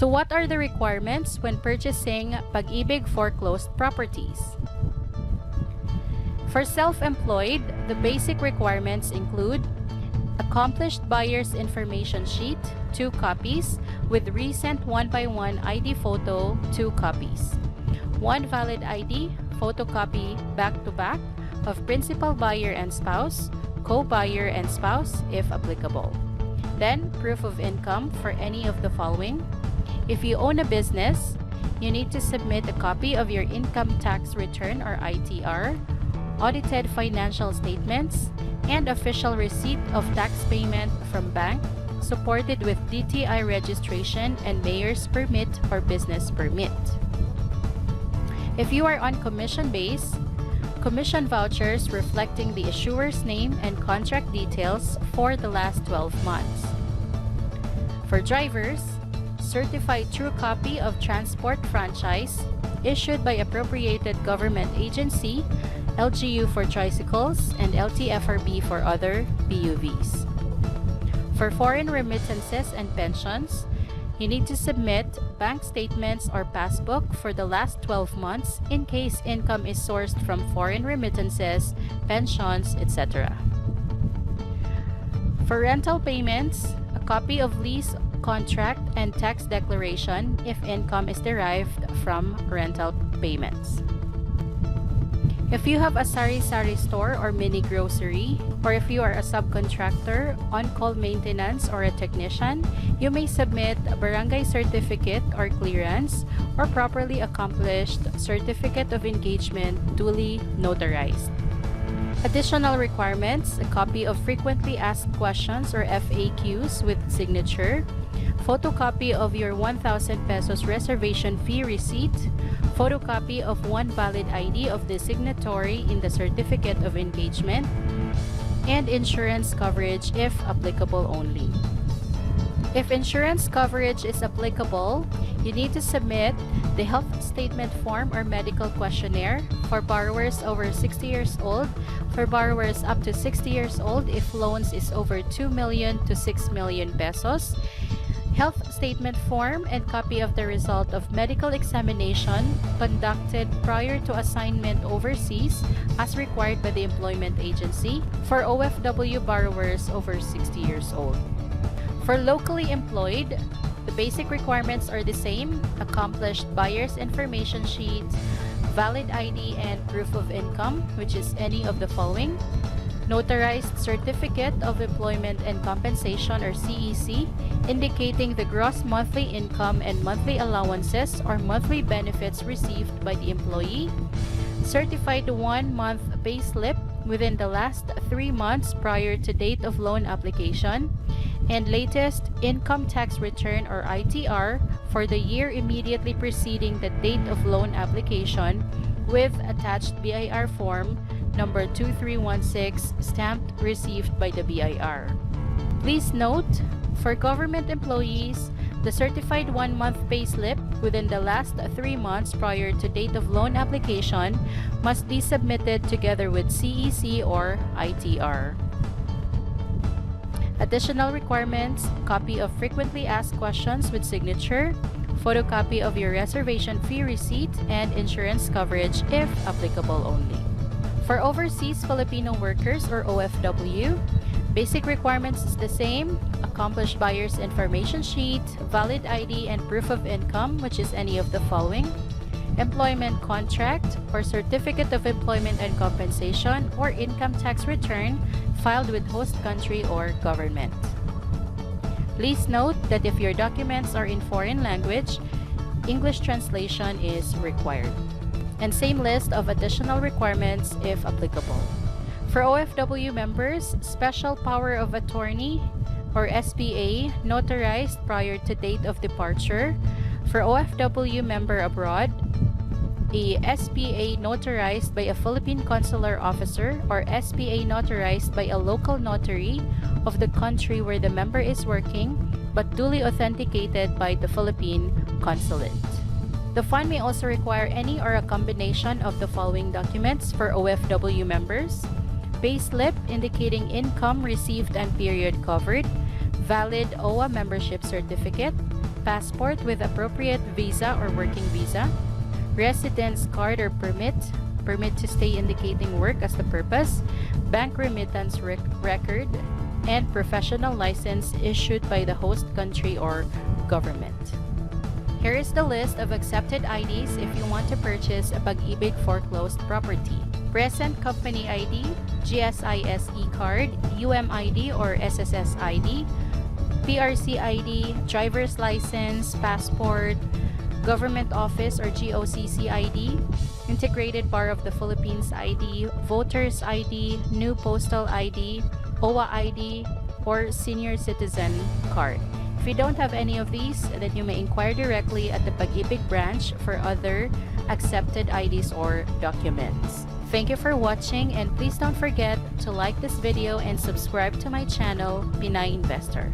So what are the requirements when purchasing Pag IBIG Foreclosed Properties? For self-employed, the basic requirements include accomplished buyer's information sheet, 2 copies, with recent 1x1 ID photo, 2 copies. 1 valid ID, photocopy back-to-back, of principal buyer and spouse, co-buyer and spouse if applicable. Then, proof of income for any of the following. If you own a business, you need to submit a copy of your income tax return or ITR, audited financial statements, and official receipt of tax payment from bank, supported with DTI registration and mayor's permit or business permit. If you are on commission base, commission vouchers reflecting the issuer's name and contract details for the last 12 months. For drivers, certified true copy of transport franchise issued by appropriated government agency, LGU for tricycles, and LTFRB for other BUVs. For foreign remittances and pensions, you need to submit bank statements or passbook for the last 12 months in case income is sourced from foreign remittances, pensions, etc. For rental payments, a copy of lease contract and tax declaration if income is derived from rental payments. If you have a sari-sari store or mini grocery, or if you are a subcontractor, on-call maintenance, or a technician, you may submit a barangay certificate or clearance or properly accomplished certificate of engagement duly notarized. Additional requirements, a copy of frequently asked questions or FAQs with signature, photocopy of your 1,000 pesos reservation fee receipt, photocopy of 1 valid ID of the signatory in the certificate of engagement, and insurance coverage if applicable only. If insurance coverage is applicable, you need to submit the health statement form or medical questionnaire for borrowers over 60 years old, for borrowers up to 60 years old if loans is over 2 million to 6 million pesos, health statement form and copy of the result of medical examination conducted prior to assignment overseas as required by the employment agency for OFW borrowers over 60 years old. For locally employed, the basic requirements are the same: accomplished buyer's information sheet, valid ID and proof of income, which is any of the following: notarized certificate of employment and compensation or CEC indicating the gross monthly income and monthly allowances or monthly benefits received by the employee, certified 1-month payslip within the last 3 months prior to date of loan application, and latest income tax return or ITR for the year immediately preceding the date of loan application with attached BIR form number 2316 stamped received by the BIR. Please note, for government employees, the certified 1-month payslip within the last 3 months prior to date of loan application must be submitted together with CEC or ITR. Additional requirements: copy of frequently asked questions with signature, photocopy of your reservation fee receipt, and insurance coverage if applicable only. For overseas Filipino workers or OFW, basic requirements is the same: accomplished buyer's information sheet, valid ID and proof of income, which is any of the following: employment contract or certificate of employment and compensation or income tax return filed with host country or government. Please note that if your documents are in foreign language, English translation is required. And same list of additional requirements if applicable. For OFW members, special power of attorney or SPA notarized prior to date of departure. For OFW member abroad, a SPA notarized by a Philippine consular officer or SPA notarized by a local notary of the country where the member is working but duly authenticated by the Philippine consulate. The fund may also require any or a combination of the following documents for OFW members: payslip indicating income received and period covered, valid OWA membership certificate, passport with appropriate visa or working visa, residence card or permit to stay indicating work as the purpose, bank remittance record, and professional license issued by the host country or government. Here is the list of accepted IDs if you want to purchase a Pag IBIG foreclosed property. Present company ID, GSISE card, UMID or SSS ID, PRC ID, driver's license, passport, government office or GOCC ID, Integrated Bar of the Philippines ID, Voters ID, New Postal ID, OWA ID, or Senior Citizen card. If you don't have any of these, then you may inquire directly at the Pag IBIG branch for other accepted IDs or documents. Thank you for watching, and please don't forget to like this video and subscribe to my channel, Pinay Investor.